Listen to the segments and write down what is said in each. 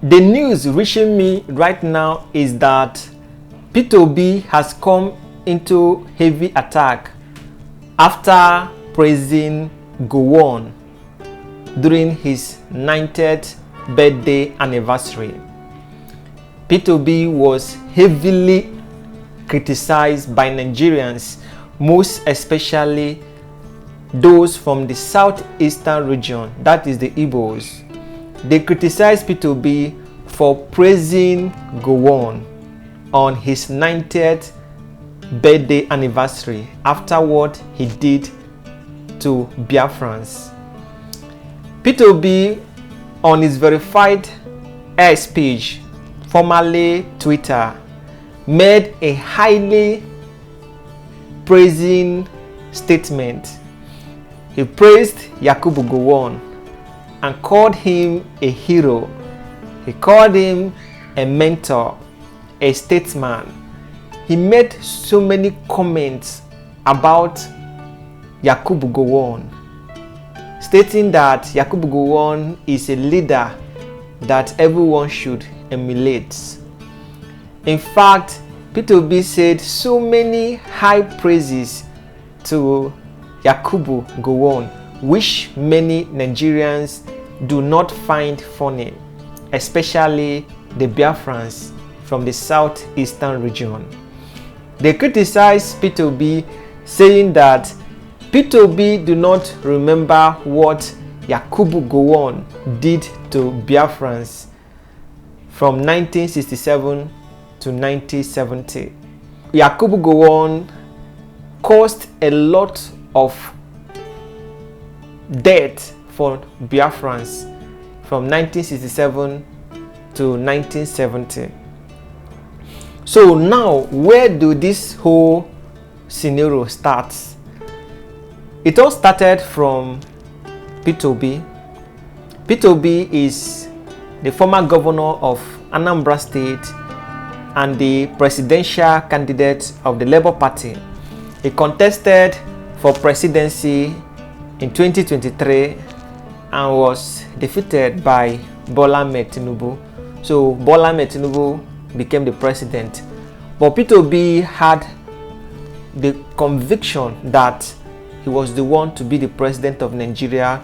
The news reaching me right now is that Peter Obi has come into heavy attack after praising Gowon during his 90th birthday anniversary. Peter Obi was heavily criticized by Nigerians, most especially those from the southeastern region, that is the Igbos. They criticized Peter Obi for praising Gowon on his 90th birthday anniversary after what he did to Biafrans. Peter Obi, on his verified X page, formerly Twitter, made a highly praising statement. He praised Yakubu Gowon and called him a hero. He called him a mentor, a statesman. He made so many comments about Yakubu Gowon, stating that Yakubu Gowon is a leader that everyone should emulate. In fact, Peter Obi said so many high praises to Yakubu Gowon, which many Nigerians do not find funny, especially the Biafrans from the southeastern region. They criticized Peter Obi, saying that Peter Obi do not remember what Yakubu Gowon did to Biafrans from 1967 to 1970. Yakubu Gowon caused a lot of death for Biafrans from 1967 to 1970. So now, where do this whole scenario start? It all started from Peter Obi. Peter Obi is the former governor of Anambra State and the presidential candidate of the Labour Party. He contested for presidency in 2023 and was defeated by Bola Ahmed Tinubu. So Bola Ahmed Tinubu became the president. But Peter Obi had the conviction that he was the one to be the president of Nigeria,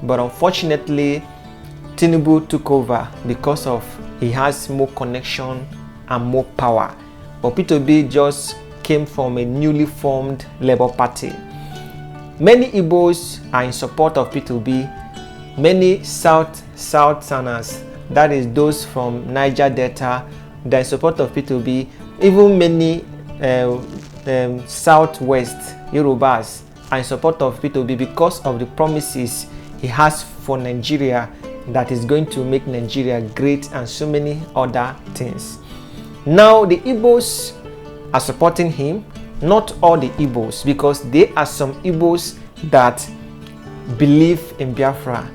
but unfortunately Tinubu took over because of he has more connection and more power. But Peter Obi just came from a newly formed Labour Party. Many Igbos are in support of Peter Obi. Many Southerners, that is those from Niger Delta, they are in support of Peter Obi. Even many Southwest Yorubas are in support of Peter Obi because of the promises he has for Nigeria, that is going to make Nigeria great and so many other things. Now the Igbos are supporting him. Not all the Igbos, because there are some Igbos that believe in Biafra.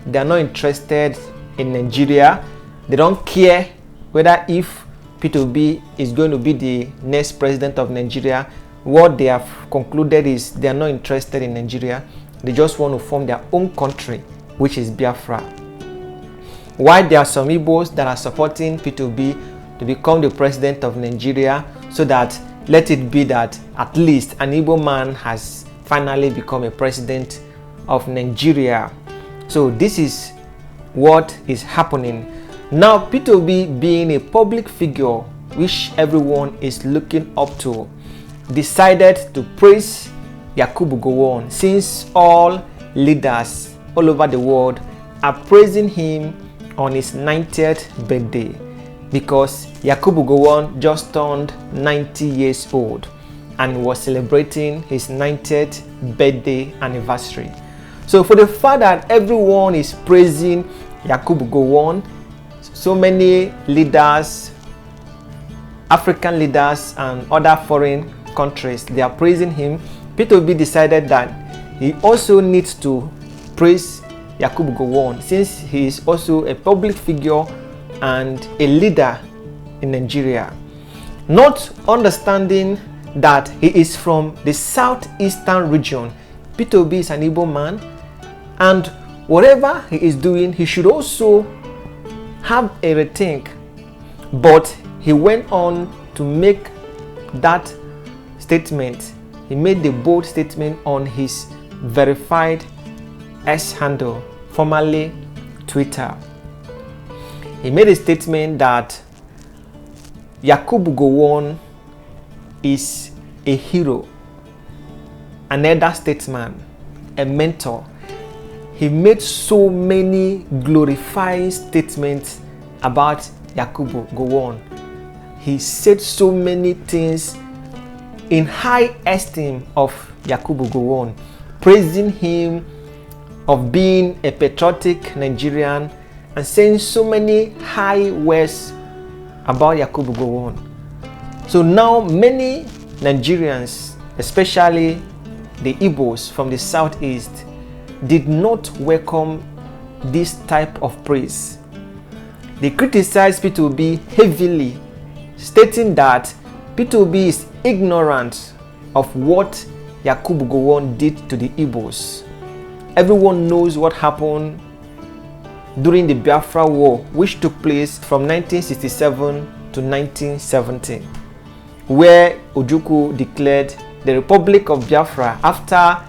They are not interested in Nigeria. They don't care whether if Peter Obi is going to be the next president of Nigeria. What they have concluded is they are not interested in Nigeria. They just want to form their own country, which is Biafra. While there are some Igbos that are supporting Peter Obi to become the president of Nigeria, so that let it be that at least an Igbo man has finally become a president of Nigeria. So this is what is happening. Now Peter Obi, being a public figure which everyone is looking up to, decided to praise Yakubu Gowon, since all leaders all over the world are praising him on his 90th birthday, because Yakubu Gowon just turned 90 years old and was celebrating his 90th birthday anniversary. So for the fact that everyone is praising Yakubu Gowon, so many leaders, African leaders and other foreign countries, they are praising him, Peter Obi decided that he also needs to praise Yakubu Gowon, since he is also a public figure and a leader in Nigeria. Not understanding that he is from the southeastern region. Peter Obi is an Igbo man, and whatever he is doing, he should also have a rethink, but he went on to make that statement. He made the bold statement on his verified X handle, formerly Twitter. He made a statement that Yakubu Gowon is a hero, an elder statesman, a mentor. He made so many glorifying statements about Yakubu Gowon. He said so many things in high esteem of Yakubu Gowon, praising him of being a patriotic Nigerian and saying so many high words about Yakubu Gowon. So now many Nigerians, especially the Igbos from the southeast, did not welcome this type of praise. They criticized P2B heavily, stating that P2B is ignorant of what Yakubu Gowon did to the Igbos. Everyone knows what happened during the Biafra War, which took place from 1967 to 1970, where Ojukwu declared the Republic of Biafra after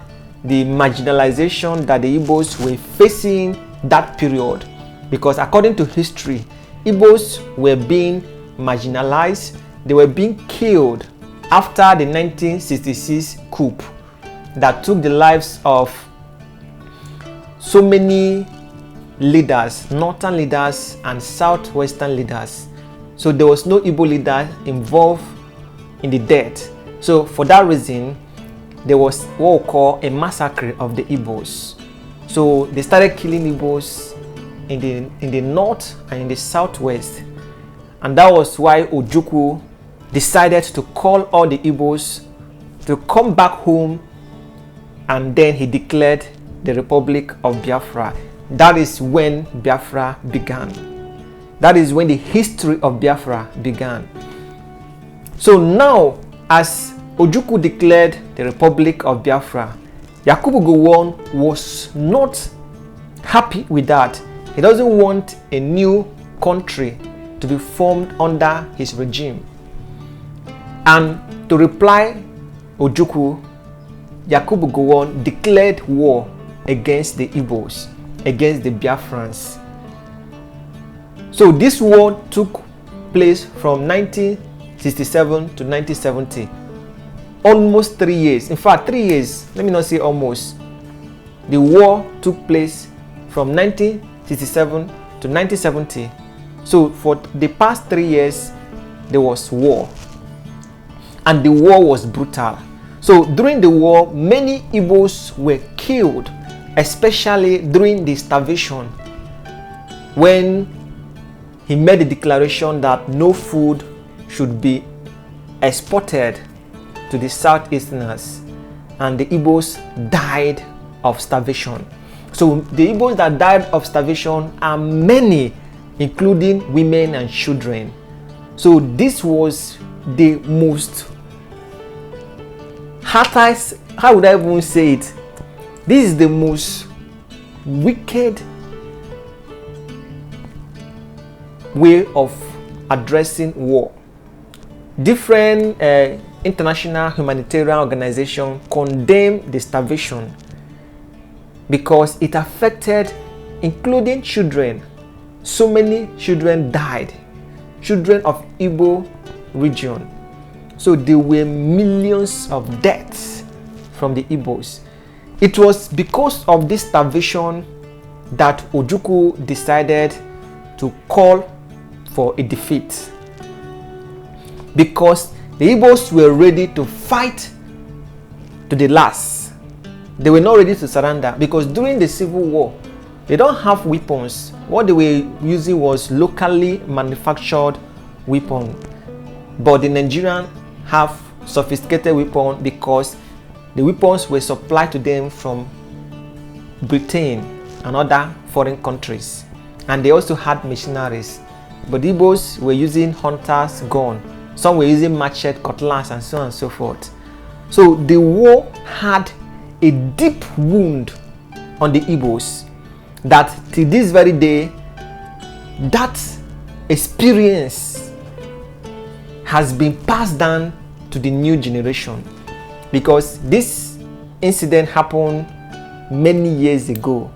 the marginalization that the Igbos were facing that period. Because according to history, Igbos were being marginalized, they were being killed after the 1966 coup that took the lives of so many leaders, northern leaders and southwestern leaders. So there was no Igbo leader involved in the death. So for that reason, there was what we call a massacre of the Igbos. So they started killing Igbos in the north and in the southwest. And that was why Ojukwu decided to call all the Igbos to come back home, and then he declared the Republic of Biafra. That is when Biafra began. That is when the history of Biafra began. So now, as Ojukwu declared the Republic of Biafra, Yakubu Gowon was not happy with that. He doesn't want a new country to be formed under his regime. And to reply Ojukwu, Yakubu Gowon declared war against the Igbos, against the Biafrans. So this war took place from 1967 to 1970. Almost 3 years. In fact, 3 years. Let me not say almost. The war took place from 1967 to 1970. So for the past 3 years, there was war. And the war was brutal. So during the war, many Igbos were killed, especially during the starvation, when he made the declaration that no food should be exported to the southeasterners, and the Igbos died of starvation. So the Igbos that died of starvation are many, including women and children. So this was the most hardest, how would I even say it? This is the most wicked way of addressing war. Different international humanitarian organizations condemn the starvation because it affected, including children. So many children died, children of Igbo region. So there were millions of deaths from the Igbos. It was because of this starvation that Ojukwu decided to call for a defeat, because the Igbos were ready to fight to the last. They were not ready to surrender, because during the Civil War, they don't have weapons. What they were using was locally manufactured weapons. But the Nigerians have sophisticated weapons because the weapons were supplied to them from Britain and other foreign countries. And they also had machineries. But the Igbos were using hunters' gun. Some were using machete, cutlass, and so on and so forth. So the war had a deep wound on the Igbos that till this very day, that experience has been passed down to the new generation, because this incident happened many years ago.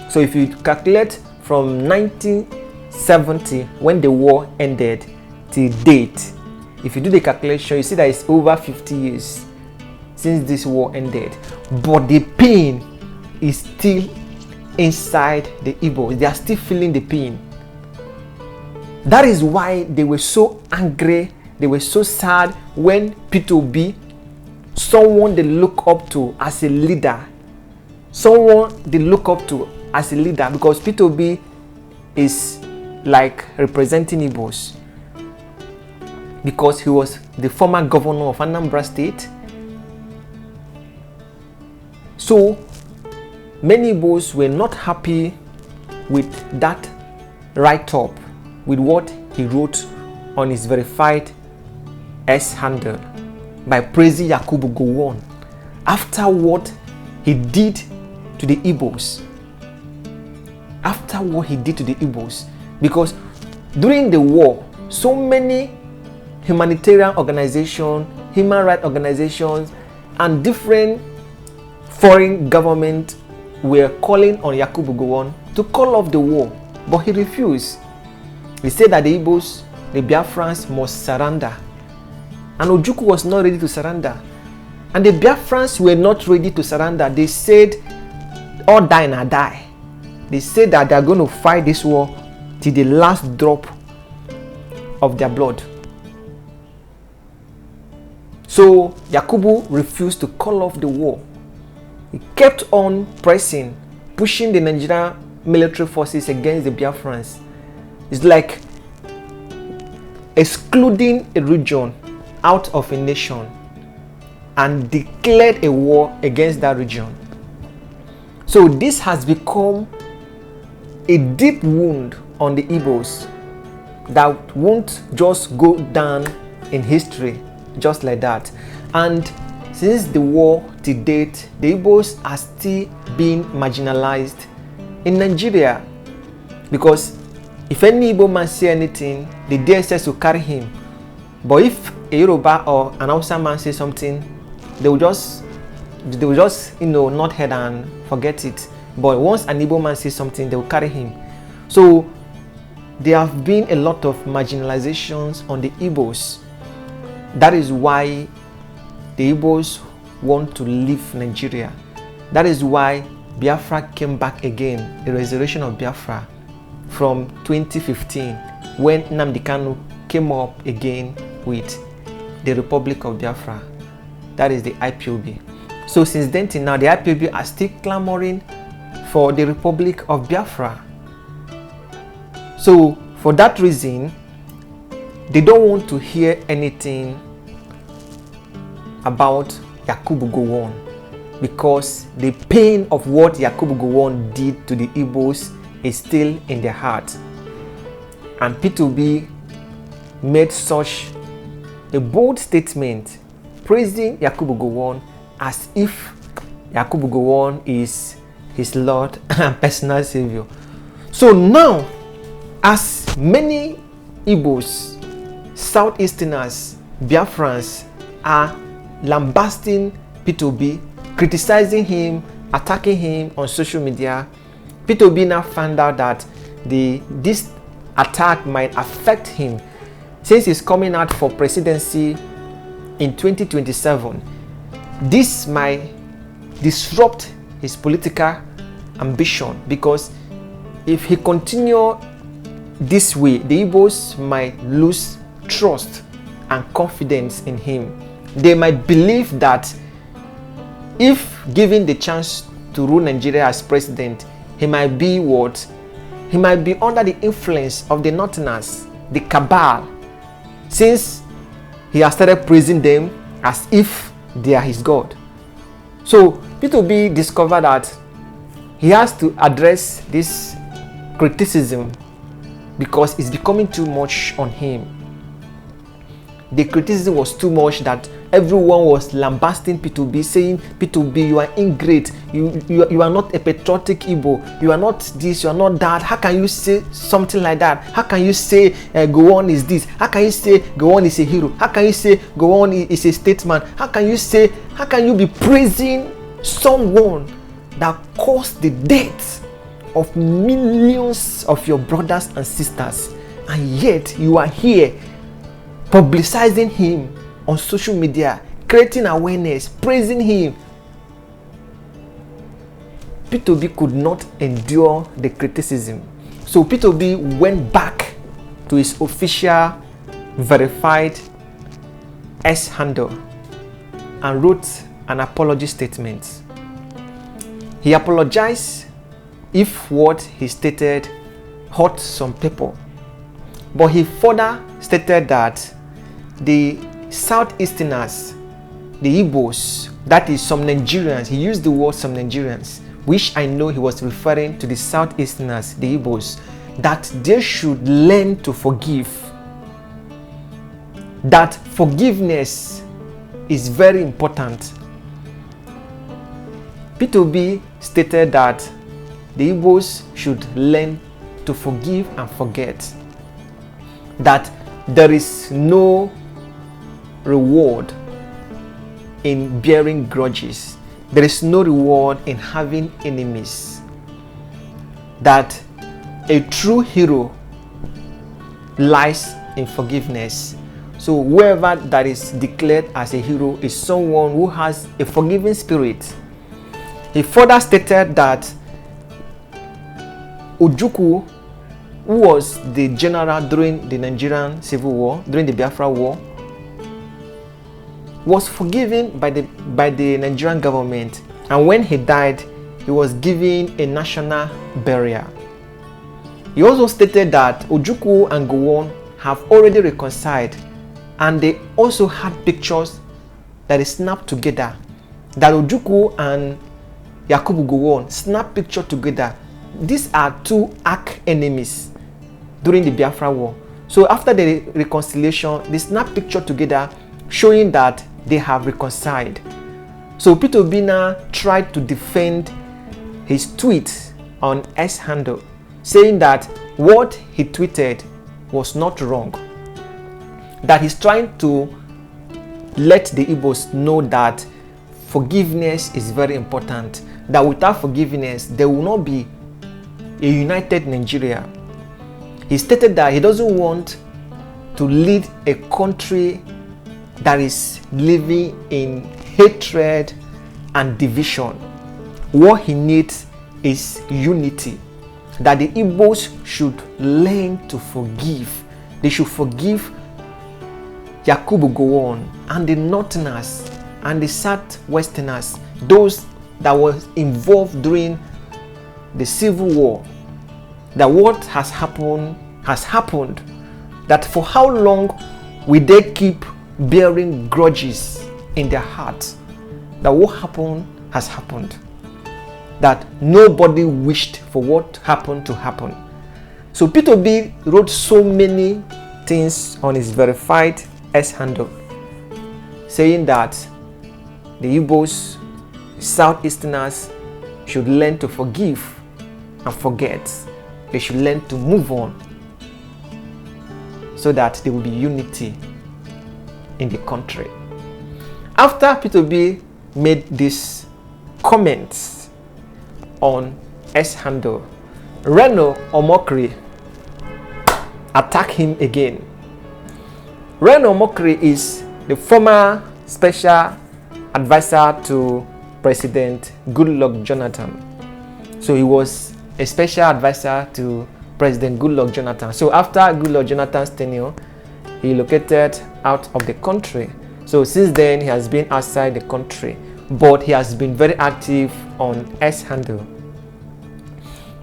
So if you calculate from 1970, when the war ended, till date, if you do the calculation, you see that it's over 50 years since this war ended, but the pain is still inside the Igbo. They are still feeling the pain. That is why they were so angry, they were so sad when P2B, someone they look up to as a leader, because P2B is like representing Igbos, because he was the former governor of Anambra State. So many Igbos were not happy with that write-up, with what he wrote on his verified S handle by praising Yakubu Gowon after what he did to the Igbos. Because during the war, so many humanitarian organizations, human rights organizations, and different foreign governments were calling on Yakubu Gowon to call off the war, but he refused. He said that the Igbos, the Biafrans, must surrender. And Ojukwu was not ready to surrender. And the Biafrans were not ready to surrender. They said, all die and I die. They said that they are going to fight this war till the last drop of their blood. So Yakubu refused to call off the war. He kept on pressing, pushing the Nigerian military forces against the Biafrans. It's like excluding a region out of a nation and declared a war against that region. So this has become a deep wound on the Igbos that won't just go down in history just like that. And since the war to date, the Igbos are still being marginalized in Nigeria, because if any Igbo man say anything, the DSS will carry him. But if a Yoruba or an Hausa man say something, they will just nod head and forget it. But once an Igbo man says something, they will carry him. So there have been a lot of marginalizations on the Igbos. That is why the Igbos want to leave Nigeria. That is why Biafra came back again, the restoration of Biafra from 2015, when Nnamdi Kanu came up again with the Republic of Biafra. That is the IPOB. So since then till now, the IPOB are still clamoring for the Republic of Biafra. So for that reason, they don't want to hear anything about Yakubu Gowon, because the pain of what Yakubu Gowon did to the Igbos is still in their heart. And P2B made such a bold statement praising Yakubu Gowon as if Yakubu Gowon is his Lord and personal Savior. So now, as many Igbos, Southeasterners, Biafrans are lambasting P2B, criticizing him, attacking him on social media, P2B now found out that this attack might affect him, since he's coming out for presidency in 2027. This might disrupt his political ambition, because if he continue this way, the Igbos might lose trust and confidence in him. They might believe that if given the chance to rule Nigeria as president, he might be under the influence of the Northerners, the cabal, since he has started praising them as if they are his God. So P2B discovered that he has to address this criticism because it's becoming too much on him. The criticism was too much that everyone was lambasting P2B, saying, P2B, you are ingrate, you are not a patriotic Igbo, you are not this, you are not that. How can you say something like that? How can you say Gowon is this? How can you say Gowon is a hero? How can you say Gowon is a statesman? How can you be praising someone that caused the death of millions of your brothers and sisters, and yet you are here publicizing him on social media, creating awareness, praising him? P2B could not endure the criticism. So P2B went back to his official verified X handle and wrote an apology statement. He apologized if what he stated hurt some people, but he further stated that the Southeasterners, the Igbos, that is some Nigerians, he used the word some Nigerians, which I know he was referring to the Southeasterners, the Igbos, that they should learn to forgive. That forgiveness is very important. P2B stated that the Igbos should learn to forgive and forget. That there is no reward in bearing grudges. There is no reward in having enemies. That a true hero lies in forgiveness. So whoever that is declared as a hero is someone who has a forgiving spirit. He further stated that Ojukwu, who was the general during the Nigerian Civil War, during the Biafra War, was forgiven by the Nigerian government, and when he died, he was given a national burial. He also stated that Ojukwu and Gowon have already reconciled, and they also had pictures that is snapped together. That Ojukwu and Yakubu Gowon snapped picture together. These are two arch enemies during the Biafra War. So after the reconciliation, they snapped picture together, showing that they have reconciled. So P2B now tried to defend his tweet on X handle, saying that what he tweeted was not wrong. That he's trying to let the Igbos know that forgiveness is very important. That without forgiveness, there will not be a united Nigeria. He stated that he doesn't want to lead a country that is living in hatred and division. What he needs is unity. That the Igbos should learn to forgive. They should forgive Yakubu Gowon and the Northerners and the Southwesterners, those that were involved during the Civil War. That what has happened has happened. That for how long will they keep bearing grudges in their hearts? That what happened has happened. That nobody wished for what happened to happen. So P2B wrote so many things on his verified X handle, saying that the Igbos, Southeasterners, should learn to forgive and forget. They should learn to move on, so that there will be unity in the country. After P2B made these comments on X handle, Reno Omokri attacked him again. Reno Omokri is the former special advisor to President Goodluck Jonathan. So he was a special advisor to President Goodluck Jonathan. So after Goodluck Jonathan's tenure, he relocated out of the country. So since then, he has been outside the country, but he has been very active on X handle.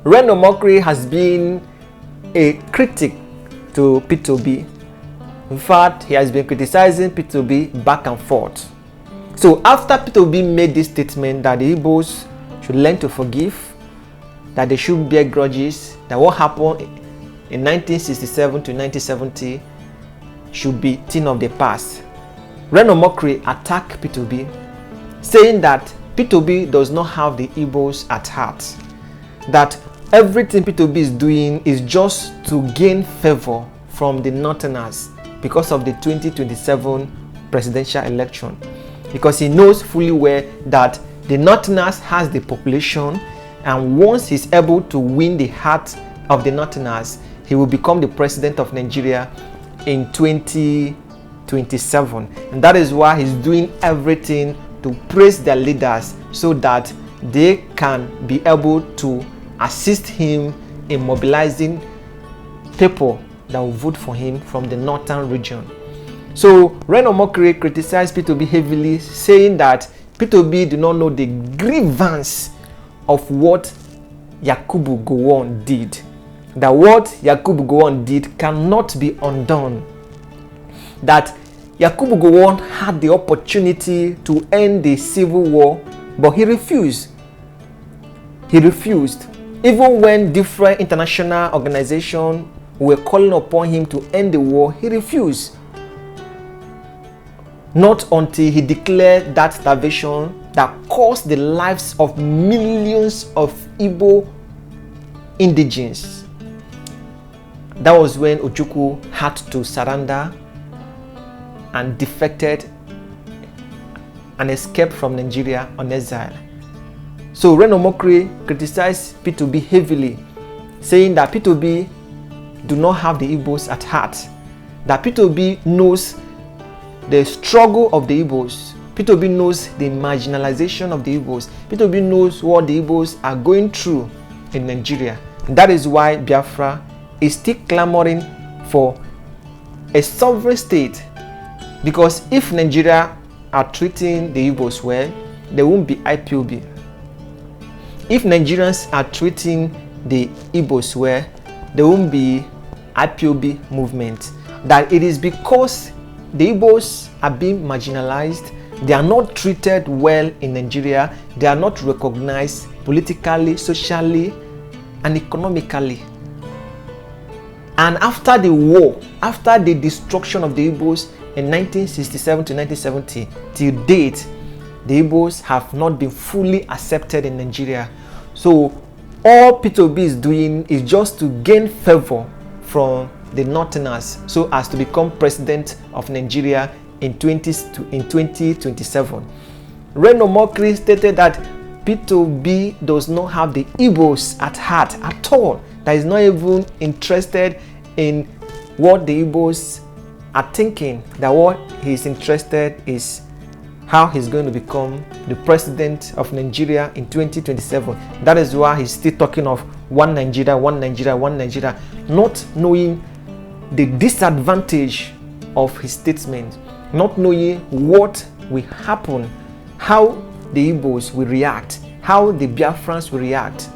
Reno Omokri has been a critic to P2B. In fact, he has been criticizing P2B back and forth. So after P2B made this statement that the Igbos should learn to forgive, that they should bear grudges, that what happened in 1967 to 1970 should be thing of the past, Reno Mokri attacked P2B, saying that P2B does not have the Igbos at heart, that everything P2B is doing is just to gain favor from the Northerners because of the 2027 presidential election, because he knows fully well that the Northerners has the population, and once he's able to win the heart of the Northerners, he will become the president of Nigeria in 2027. And that is why he's doing everything to praise their leaders so that they can be able to assist him in mobilizing people that will vote for him from the northern region. So Reno Mokri criticized P2B heavily, saying that P2B do not know the grievance of what Yakubu Gowon did. That what Yakubu Gowon did cannot be undone. That Yakubu Gowon had the opportunity to end the civil war, but he refused. He refused. Even when different international organizations were calling upon him to end the war, he refused. Not until he declared that starvation that cost the lives of millions of Igbo indigenes. That was when Ojukwu had to surrender and defected and escaped from Nigeria on exile. So Reno Mokri criticized P2B heavily, saying that P2B do not have the Igbos at heart, that P2B knows the struggle of the Igbos, P2B knows the marginalization of the Igbos, P2B knows what the Igbos are going through in Nigeria. And that is why Biafra is still clamoring for a sovereign state, because if Nigeria are treating the Igbos well, there won't be IPOB. If Nigerians are treating the Igbos well, there won't be IPOB movement. That it is because the Igbos are being marginalized, they are not treated well in Nigeria, they are not recognized politically, socially, and economically. And after the war, after the destruction of the Igbos in 1967 to 1970, till date, the Igbos have not been fully accepted in Nigeria. So all P2B is doing is just to gain favor from the Northerners so as to become president of Nigeria in 2027. Reno Mokri stated that P2B does not have the Igbos at heart at all, that is not even interested in what the Igbos are thinking, that what he's interested is how he's going to become the president of Nigeria in 2027. That is why he's still talking of one Nigeria, one Nigeria, one Nigeria, not knowing the disadvantage of his statement, not knowing what will happen, how the Igbos will react, how the Biafrans will react.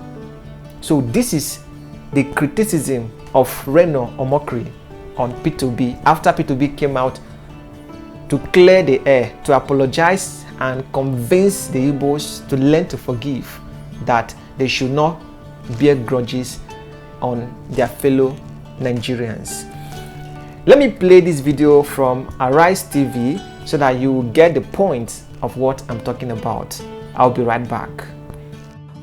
So this is the criticism of Reno Mokri on P2B after P2B came out to clear the air, to apologize and convince the Igbos to learn to forgive, that they should not bear grudges on their fellow Nigerians. Let me play this video from Arise TV so that you will get the point of what I'm talking about. I'll be right back.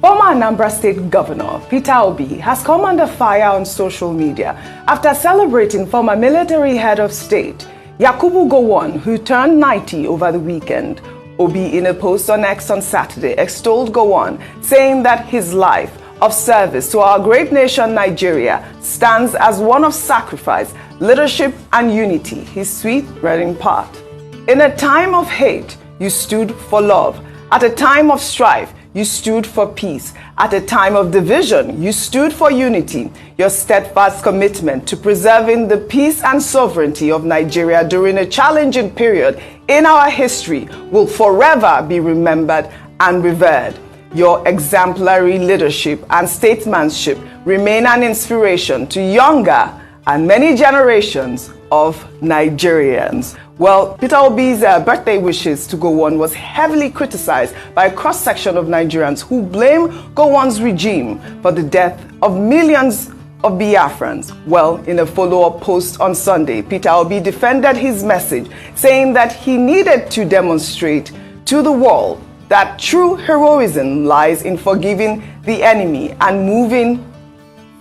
Former Anambra State Governor Peter Obi has come under fire on social media after celebrating former military head of state Yakubu Gowon, who turned 90 over the weekend. Obi, in a post on X on Saturday, extolled Gowon, saying that his life of service to our great nation Nigeria stands as one of sacrifice, leadership, and unity, his sweet wedding path. In a time of hate, you stood for love. At a time of strife, you stood for peace. At a time of division, you stood for unity. Your steadfast commitment to preserving the peace and sovereignty of Nigeria during a challenging period in our history will forever be remembered and revered. Your exemplary leadership and statesmanship remain an inspiration to younger and many generations of Nigerians. Well, Peter Obi's birthday wishes to Gowon was heavily criticized by a cross-section of Nigerians who blame Gowon's regime for the death of millions of Biafrans? Well, in a follow-up post on Sunday, Peter Obi defended his message, saying that he needed to demonstrate to the world that true heroism lies in forgiving the enemy and moving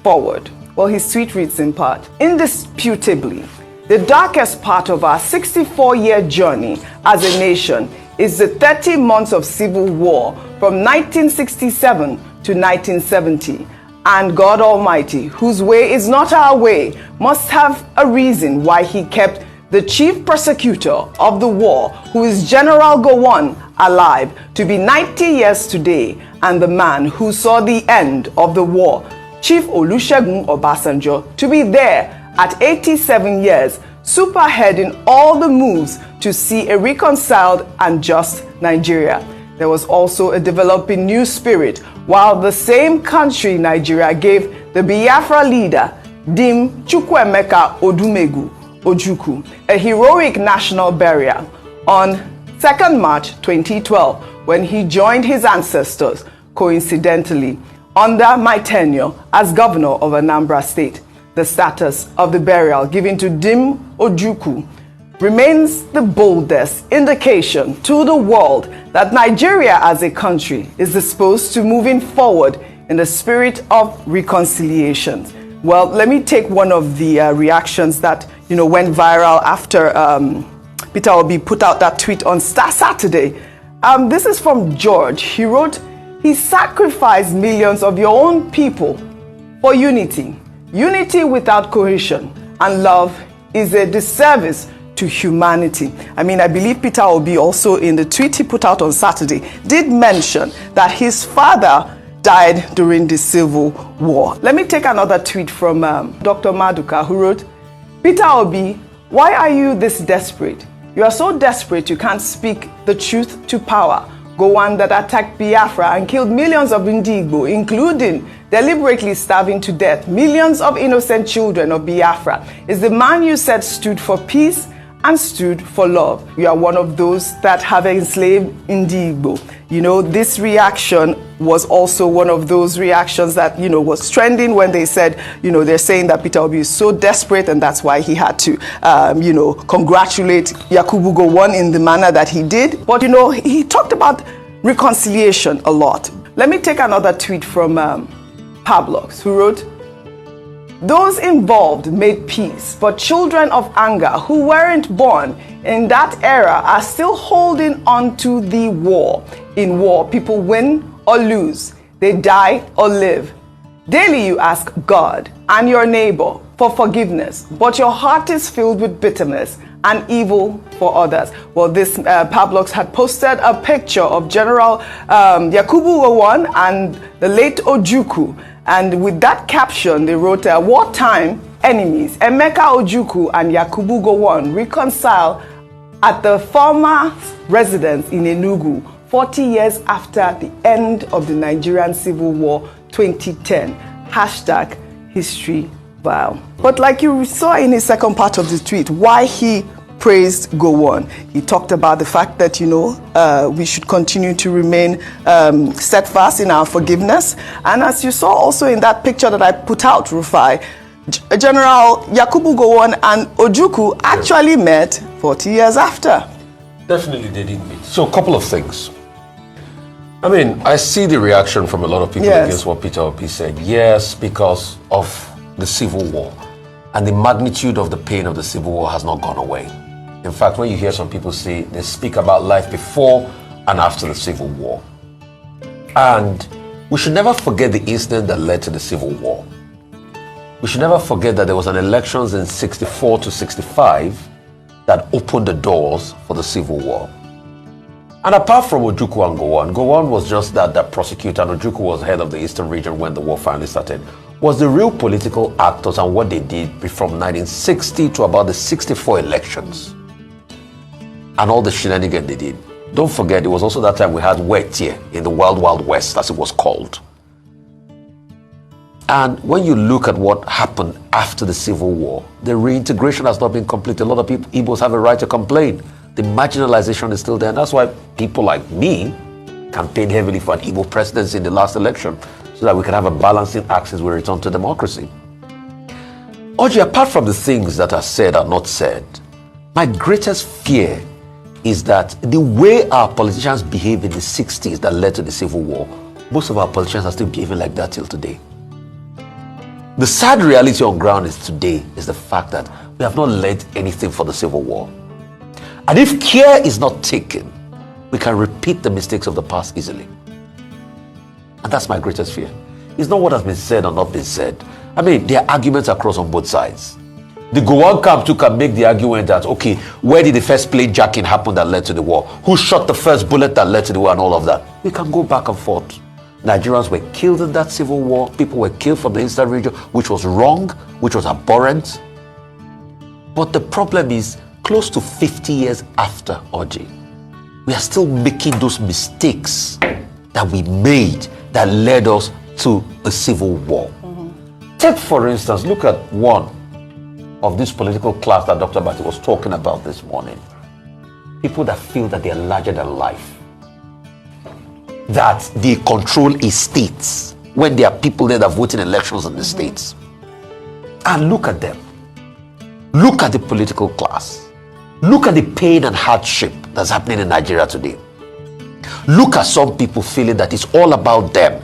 forward. Well, his tweet reads in part, "Indisputably, the darkest part of our 64-year journey as a nation is the 30 months of civil war from 1967 to 1970. And God Almighty, whose way is not our way, must have a reason why he kept the chief prosecutor of the war, who is General Gowon, alive to be 90 years today, and the man who saw the end of the war, Chief Olusegun Obasanjo, to be there at 87 years, superheading all the moves to see a reconciled and just Nigeria." There was also a developing new spirit while the same country, Nigeria, gave the Biafra leader, Dim Chukwuemeka Odumegwu Ojukwu, a heroic national burial on 2nd March 2012 when he joined his ancestors, coincidentally, under my tenure as governor of Anambra State. The status of the burial given to Dim Ojukwu remains the boldest indication to the world that Nigeria as a country is disposed to moving forward in the spirit of reconciliation. Well, let me take one of the reactions that went viral after Peter Obi put out that tweet on Saturday. This is from George. He wrote, "He sacrificed millions of your own people for unity. Unity without cohesion and love is a disservice to humanity." I believe Peter Obi also in the tweet he put out on Saturday did mention that his father died during the Civil War. Let me take another tweet from Dr. Maduka, who wrote, "Peter Obi, why are you this desperate? You are so desperate you can't speak the truth to power. Gowon that attacked Biafra and killed millions of Indigbo, including deliberately starving to death millions of innocent children of Biafra, is the man you said stood for peace and stood for love. You are one of those that have enslaved Indigbo." This reaction was also one of those reactions that, was trending when they said, they're saying that Peter Obi is so desperate and that's why he had to, congratulate Yakubu Gowon in the manner that he did. But, he talked about reconciliation a lot. Let me take another tweet from Pablox, who wrote, "Those involved made peace, but children of anger who weren't born in that era are still holding on to the war. In war, people win or lose. They die or live. Daily you ask God and your neighbor for forgiveness, but your heart is filled with bitterness and evil for others." Well, this Pablox had posted a picture of General Yakubu Gowon and the late Ojukwu. And with that caption, they wrote, "Wartime enemies, Emeka Ojukwu and Yakubu Gowon reconcile at the former residence in Enugu 40 years after the end of the Nigerian Civil War 2010. Hashtag history vile." But like you saw in his second part of the tweet, why he praised Gowon. He talked about the fact that, we should continue to remain steadfast in our forgiveness. And as you saw also in that picture that I put out, Rufai, General Yakubu Gowon and Ojukwu actually met 40 years after. Definitely they did meet. So a couple of things. I see the reaction from a lot of people against what Peter Obi said. Yes, because of the Civil War. And the magnitude of the pain of the Civil War has not gone away. In fact, when you hear some people say, they speak about life before and after the Civil War. And we should never forget the incident that led to the Civil War. We should never forget that there was an elections in 64 to 65 that opened the doors for the Civil War. And apart from Ojukwu and Gowon was just that prosecutor, and Ojukwu was head of the Eastern region when the war finally started, was the real political actors and what they did from 1960 to about the 64 elections. And all the shenanigans they did. Don't forget, it was also that time we had Wetie in the Wild Wild West, as it was called. And when you look at what happened after the Civil War, the reintegration has not been complete. A lot of people, Igbos have a right to complain. The marginalization is still there. And that's why people like me campaigned heavily for an Igbo presidency in the last election, so that we can have a balancing axis with return to democracy. Audrey, apart from the things that are said or not said, my greatest fear is that the way our politicians behaved in the 60s that led to the Civil War, most of our politicians are still behaving like that till today. The sad reality on ground is today is the fact that we have not learned anything for the Civil War. And if care is not taken, we can repeat the mistakes of the past easily. And that's my greatest fear. It's not what has been said or not been said. I mean, there are arguments across on both sides. The Gowon camp too can make the argument that, okay, where did the first plane jacking happen that led to the war? Who shot the first bullet that led to the war and all of that? We can go back and forth. Nigerians were killed in that Civil War. People were killed from the Eastern region, which was wrong, which was abhorrent. But the problem is, close to 50 years after Oji, we are still making those mistakes that we made that led us to a civil war. Take, for instance, look at one of this political class that Dr. Bati was talking about this morning. People that feel that they are larger than life, that they control estates when there are people there that vote in elections in the states. And look at them. Look at the political class. Look at the pain and hardship that's happening in Nigeria today. Look at some people feeling that it's all about them.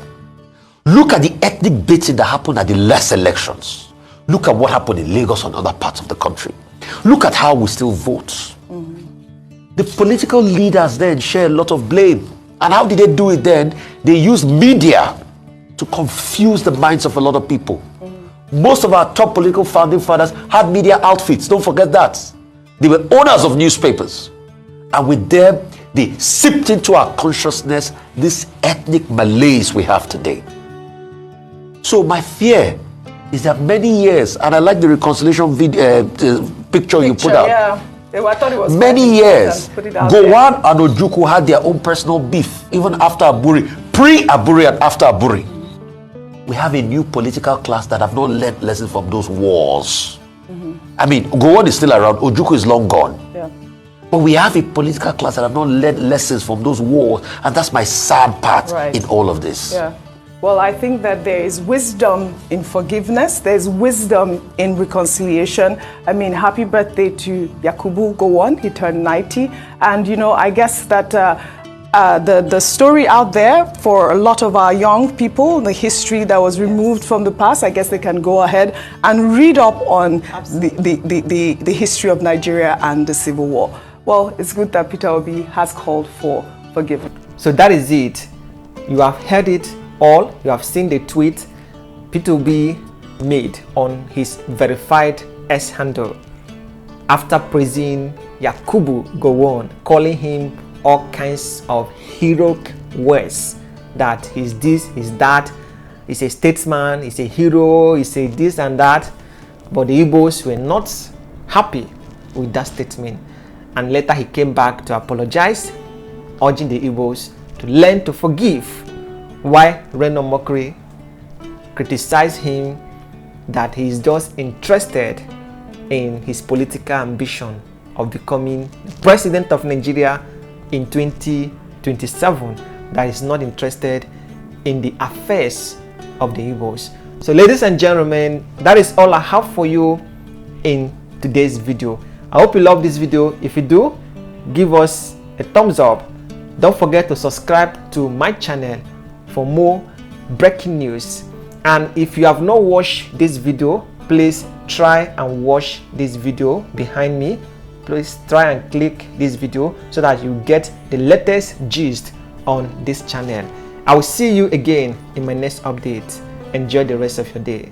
Look at the ethnic baiting that happened at the last elections. Look at what happened in Lagos and other parts of the country. Look at how we still vote. The political leaders then share a lot of blame. And how did they do it then? They use media to confuse the minds of a lot of people. Most of our top political founding fathers had media outfits. Don't forget that. They were owners of newspapers. And with them, they sipped into our consciousness this ethnic malaise we have today. So my fear is that many years, and I like the reconciliation picture you put out. Yeah. I thought it was many years, Gowon and Ojukwu had their own personal beef, even after Aburi, pre-Aburi and after Aburi. We have a new political class that have not learned lessons from those wars. I mean, Gowon is still around, Ojukwu is long gone. Yeah. But we have a political class that have not learned lessons from those wars, and that's my sad part in all of this. Yeah. Well, I think that there is wisdom in forgiveness. There's wisdom in reconciliation. I mean, happy birthday to Yakubu Gowon. He turned 90. And, you know, I guess that the story out there for a lot of our young people, the history that was removed from the past, I guess they can go ahead and read up on the history of Nigeria and the Civil War. Well, it's good that Peter Obi has called for forgiveness. So that is it. You have heard it all. You have seen the tweet Peter Obi made on his verified X handle after praising Yakubu Gowon, calling him all kinds of heroic words, that he's this, he's that, he's a statesman, he's a hero, he's a this and that. But the Igbos were not happy with that statement, and later he came back to apologize, urging the Igbos to learn to forgive. Why Reno Mokri criticized him that he's just interested in his political ambition of becoming the president of Nigeria in 2027, that is not interested in the affairs of the Igbos. So ladies and gentlemen, that is all I have for you in today's video. I hope you love this video. If you do, give us a thumbs up. Don't forget to subscribe to my channel for more breaking news. And if you have not watched this video, please try and watch this video behind me. Please try and click this video so that you get the latest gist on this channel. I will see you again in my next update. Enjoy the rest of your day.